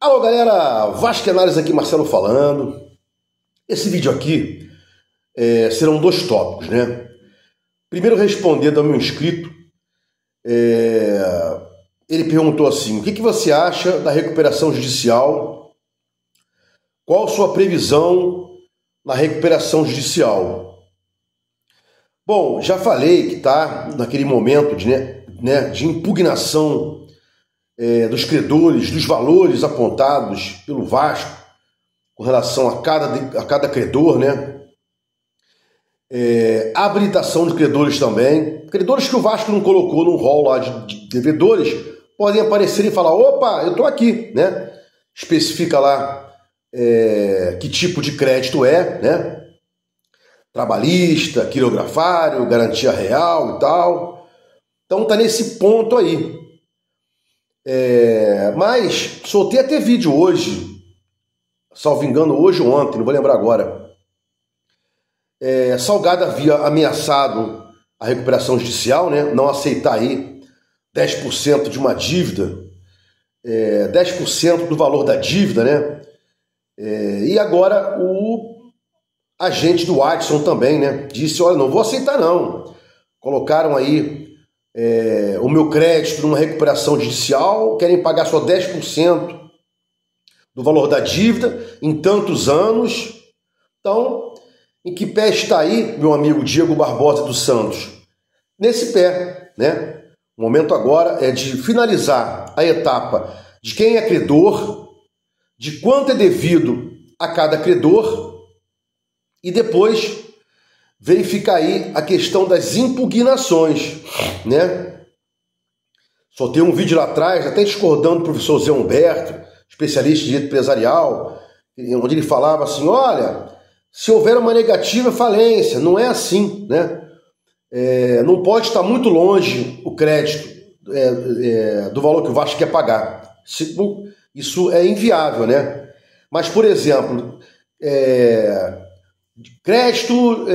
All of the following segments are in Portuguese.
Alô galera, Vasquenales aqui, Marcelo falando. Esse vídeo aqui serão dois tópicos, né? Primeiro, respondendo ao meu inscrito, ele perguntou assim: o que você acha da recuperação judicial? Qual a sua previsão na recuperação judicial? Bom, já falei que está naquele momento de impugnação dos credores, dos valores apontados pelo Vasco com relação a cada credor, né? Habilitação de credores também. Credores que o Vasco não colocou no rol lá de devedores podem aparecer e falar: opa, eu estou aqui, né? Especifica lá que tipo de crédito né? Trabalhista, quirografário, garantia real e tal. Então tá nesse ponto aí. Mas soltei até vídeo hoje, salvo engano, hoje ou ontem, não vou lembrar agora. Salgado havia ameaçado a recuperação judicial, né? Não aceitar aí 10% de uma dívida, 10% do valor da dívida, né? E agora o agente do Adson também, né? Disse: olha, não vou aceitar não. Colocaram aí o meu crédito numa recuperação judicial, querem pagar só 10% do valor da dívida em tantos anos. Então, em que pé está aí, meu amigo Diego Barbosa dos Santos? Nesse pé, né? O momento agora é de finalizar a etapa de quem é credor, de quanto é devido a cada credor, e depois verificar aí a questão das impugnações, né? Soltei um vídeo lá atrás, até discordando do professor Zé Humberto, especialista em direito empresarial, onde ele falava assim: olha, se houver uma negativa falência, não é assim, né? Não pode estar muito longe o crédito do valor que o Vasco quer pagar. Isso é inviável, né? Mas, por exemplo, crédito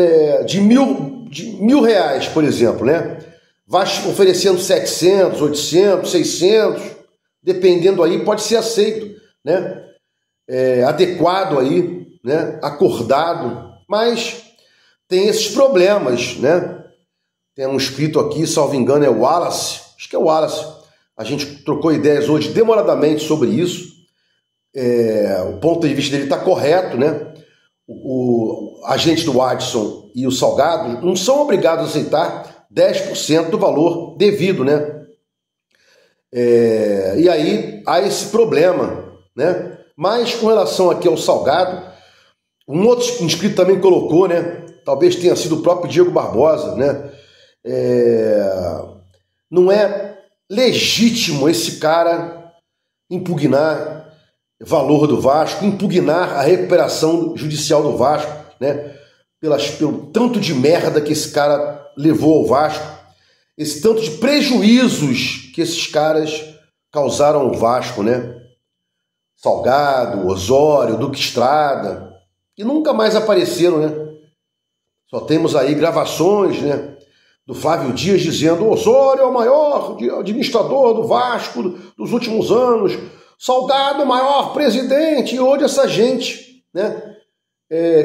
de mil reais, por exemplo, né? Vai oferecendo 700, 800, 600, dependendo aí, pode ser aceito, né? Adequado aí, né? Acordado, mas tem esses problemas, né? Tem um inscrito aqui, salvo engano, é o Wallace, acho que é o Wallace. A gente trocou ideias hoje demoradamente sobre isso. O ponto de vista dele está correto, né? O agente do Adson e o Salgado não são obrigados a aceitar 10% do valor devido, né? E aí há esse problema, né? Mas com relação aqui ao Salgado, um outro inscrito também colocou, né? Talvez tenha sido o próprio Diego Barbosa, né? Não é legítimo esse cara impugnar valor do Vasco, impugnar a recuperação judicial do Vasco, né? Pelo tanto de merda que esse cara levou ao Vasco, esse tanto de prejuízos que esses caras causaram ao Vasco, né? Salgado, Osório, Duque Estrada, e nunca mais apareceram, né? Só temos aí gravações, né, do Flávio Dias dizendo: Osório é o maior administrador do Vasco dos últimos anos, Salgado o maior presidente. E hoje essa gente, né,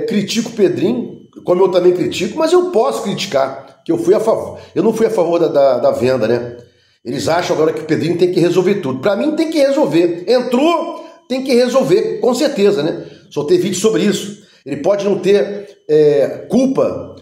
critica o Pedrinho, como eu também critico, mas eu posso criticar, que eu fui a favor. Eu não fui a favor da venda, né? Eles acham agora que o Pedrinho tem que resolver tudo. Para mim tem que resolver. Entrou, tem que resolver, com certeza, né? Soltei vídeo sobre isso. Ele pode não ter culpa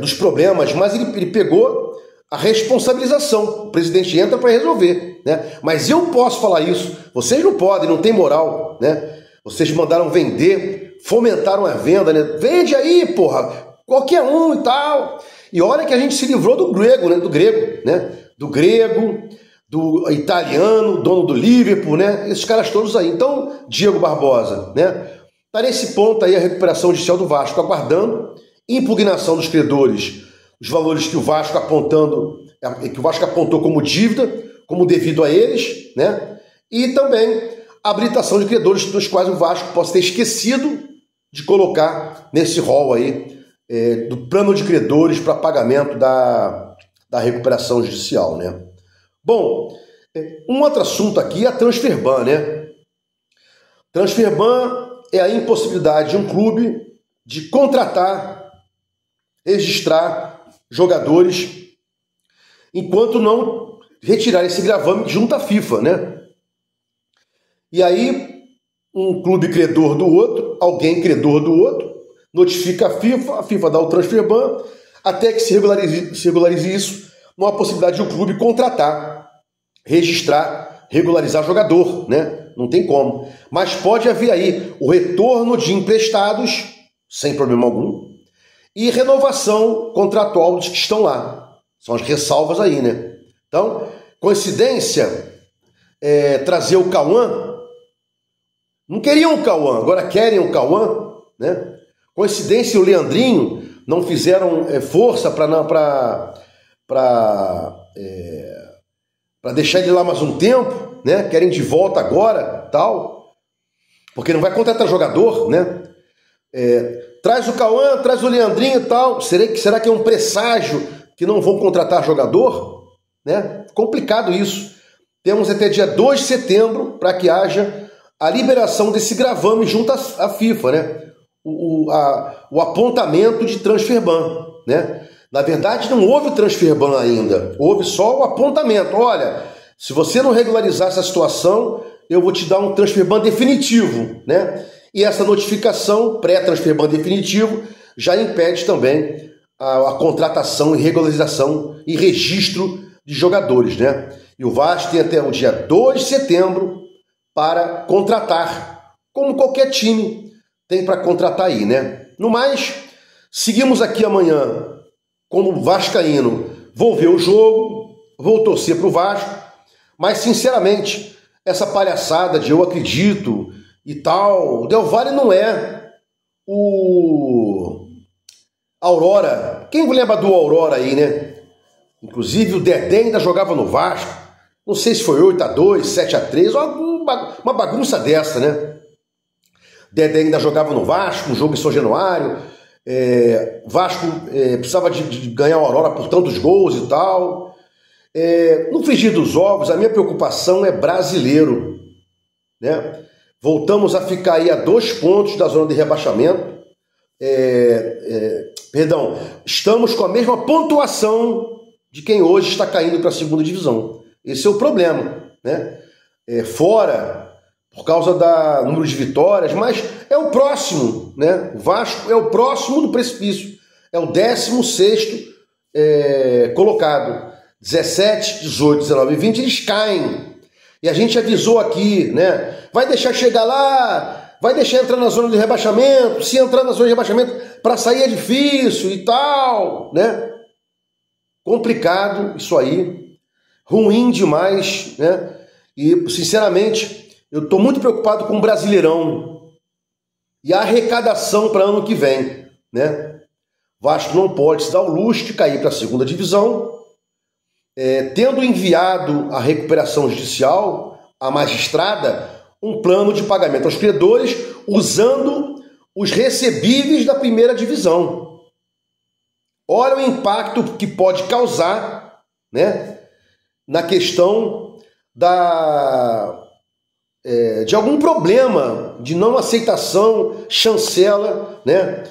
dos problemas, mas ele pegou a responsabilização. O presidente entra para resolver, né? Mas eu posso falar isso. Vocês não podem, não tem moral, né? Vocês mandaram vender, fomentaram a venda, né? Vende aí, porra, qualquer um e tal. E olha que a gente se livrou do grego, né? Do grego, do italiano, dono do Liverpool, né? Esses caras todos aí. Então, Diego Barbosa, né? Tá nesse ponto aí a recuperação judicial do Vasco, aguardando impugnação dos credores, os valores que o Vasco apontou como dívida, como devido a eles, né? E também a habilitação de credores dos quais o Vasco possa ter esquecido de colocar nesse rol aí do plano de credores para pagamento da recuperação judicial, né? Bom, um outro assunto aqui é a Transferban, né? Transferban é a impossibilidade de um clube de contratar, registrar jogadores enquanto não retirar esse gravame junto à FIFA, né? E aí, um clube credor do outro, alguém credor do outro, notifica a FIFA dá o transferban, até que se regularize isso, não há possibilidade de um clube contratar, registrar, regularizar jogador, né? Não tem como. Mas pode haver aí o retorno de emprestados, sem problema algum, e renovação contratual dos que estão lá. São as ressalvas aí, né? Então, coincidência trazer o Cauã. Não queriam o Cauã, agora querem o Cauã, né? Coincidência, o Leandrinho não fizeram força para deixar ele lá mais um tempo, né? Querem de volta agora, tal, porque não vai contratar jogador, né? Traz o Cauã, traz o Leandrinho e tal. Será que é um presságio que não vão contratar jogador? Né? Complicado isso. Temos até dia 2 de setembro para que haja a liberação desse gravame junto à FIFA, né? O apontamento de transferban, né? Na verdade, não houve o transferban ainda, houve só o apontamento. Olha, se você não regularizar essa situação, eu vou te dar um transferban definitivo, né? E essa notificação pré-transferban definitivo já impede também a contratação e regularização e registro de jogadores, né? E o Vasco tem até o dia 2 de setembro para contratar, como qualquer time tem para contratar aí, né? No mais, seguimos aqui amanhã como vascaíno. Vou ver o jogo, vou torcer para o Vasco, mas sinceramente, essa palhaçada de eu acredito e tal, o Del Valle não é o Aurora. Quem lembra do Aurora aí, né? Inclusive o Dedé ainda jogava no Vasco. Não sei se foi 8-2, 7-3, uma bagunça dessa, né? Dedé ainda jogava no Vasco, um jogo em São Januário. Vasco precisava de ganhar o Aurora por tantos gols e tal. No frigir dos ovos, a minha preocupação é brasileiro, né? Voltamos a ficar aí a 2 pontos da zona de rebaixamento. Estamos com a mesma pontuação de quem hoje está caindo para a segunda divisão. Esse é o problema, né? Fora, por causa do número de vitórias, mas é o próximo, né? O Vasco é o próximo do precipício. É o 16º colocado. 17, 18, 19 e 20, eles caem. E a gente avisou aqui, né? Vai deixar chegar lá, vai deixar entrar na zona de rebaixamento. Se entrar na zona de rebaixamento, para sair é difícil e tal, né? Complicado isso aí. Ruim demais, né? E, sinceramente, eu estou muito preocupado com o Brasileirão e a arrecadação para ano que vem, né? Vasco não pode se dar o luxo de cair para a segunda divisão, tendo enviado a recuperação judicial, a magistrada, um plano de pagamento aos credores usando os recebíveis da primeira divisão. Olha o impacto que pode causar, né? Na questão de algum problema de não aceitação, chancela, né?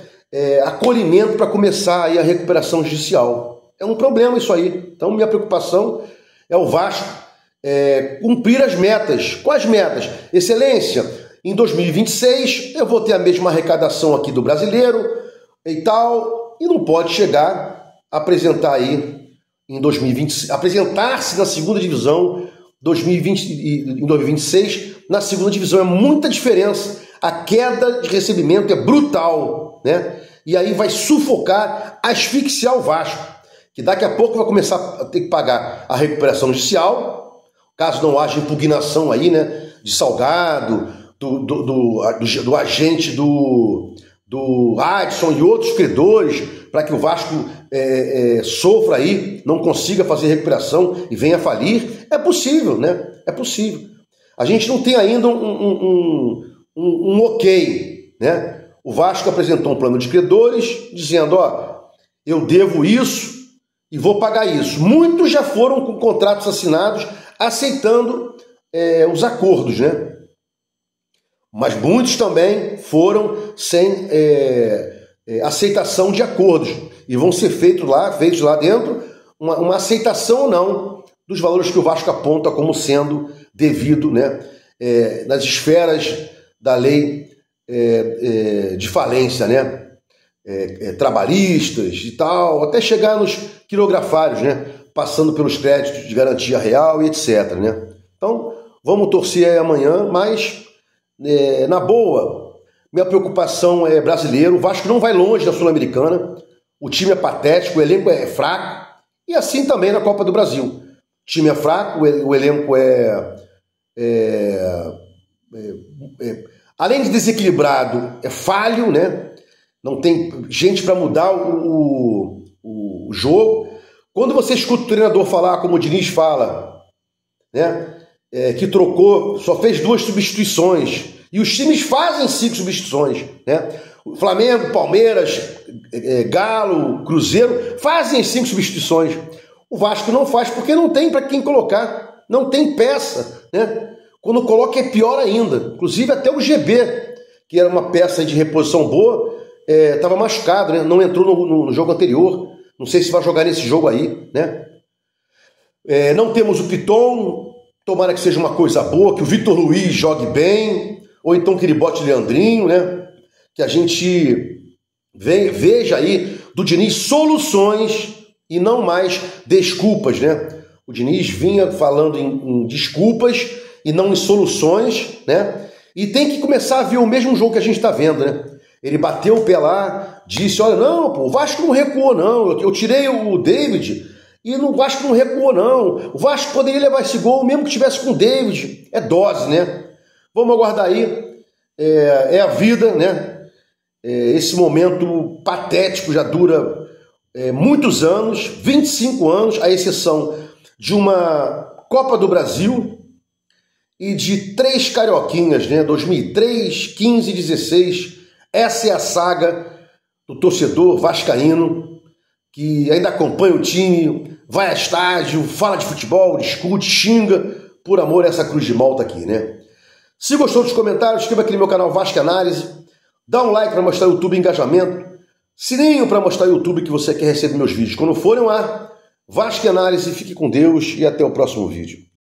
Acolhimento para começar aí a recuperação judicial. É um problema isso aí. Então minha preocupação é o Vasco cumprir as metas. Quais metas? Excelência, em 2026 eu vou ter a mesma arrecadação aqui do Brasileiro e tal, e não pode chegar a apresentar aí em 2020, apresentar-se na segunda divisão 2020, em 2026, na segunda divisão é muita diferença. A queda de recebimento é brutal, né? E aí vai sufocar, asfixiar o Vasco, que daqui a pouco vai começar a ter que pagar a recuperação judicial, caso não haja impugnação aí, né? De Salgado, do agente do Adson e outros credores, para que o Vasco sofra aí, não consiga fazer recuperação e venha a falir. É possível, né? É possível. A gente não tem ainda um ok, né? O Vasco apresentou um plano de credores dizendo, eu devo isso e vou pagar isso. Muitos já foram com contratos assinados aceitando os acordos, né? Mas muitos também foram sem aceitação de acordos e vão ser feitos lá dentro uma aceitação ou não dos valores que o Vasco aponta como sendo devido, né, nas esferas da lei de falência, né, trabalhistas e tal, até chegar nos quirografários, né, passando pelos créditos de garantia real e etc, né. Então, vamos torcer aí amanhã, mas na boa, minha preocupação é brasileiro. O Vasco não vai longe da Sul-Americana, o time é patético, o elenco é fraco, e assim também na Copa do Brasil. O time é fraco, o elenco além de desequilibrado, é falho, né? Não tem gente para mudar o jogo. Quando você escuta o treinador falar, como o Diniz fala, né? Que trocou, só fez 2 substituições, e os times fazem 5 substituições, né? O Flamengo, Palmeiras, Galo, Cruzeiro fazem as 5 substituições. O Vasco não faz porque não tem para quem colocar, não tem peça, né? Quando coloca é pior ainda. Inclusive até o GB, que era uma peça de reposição boa, estava machucado, né? Não entrou no jogo anterior. Não sei se vai jogar nesse jogo aí, né? Não temos o Piton. Tomara que seja uma coisa boa, que o Vitor Luiz jogue bem, ou então que ele bote Leandrinho, né? Que a gente veja aí do Diniz soluções e não mais desculpas, né? O Diniz vinha falando em desculpas e não em soluções, né? E tem que começar a ver o mesmo jogo que a gente está vendo, né? Ele bateu o pé lá, disse, olha, não, pô, o Vasco não recuou, não. Eu tirei o David e o Vasco não recuou, não. O Vasco poderia levar esse gol mesmo que tivesse com o David. É dose, né? Vamos aguardar aí. É a vida, né? Esse momento patético já dura muitos anos, 25 anos, à exceção de uma Copa do Brasil e de 3 carioquinhas, né? 2003, 15 e 16. Essa é a saga do torcedor vascaíno que ainda acompanha o time, vai a estádio, fala de futebol, discute, xinga, por amor a essa cruz de malta aqui, né? Se gostou dos comentários, inscreva aqui no meu canal Vasco Análise, dá um like para mostrar o YouTube engajamento, sininho para mostrar o YouTube que você quer receber meus vídeos quando forem lá. Vasco Análise, fique com Deus e até o próximo vídeo.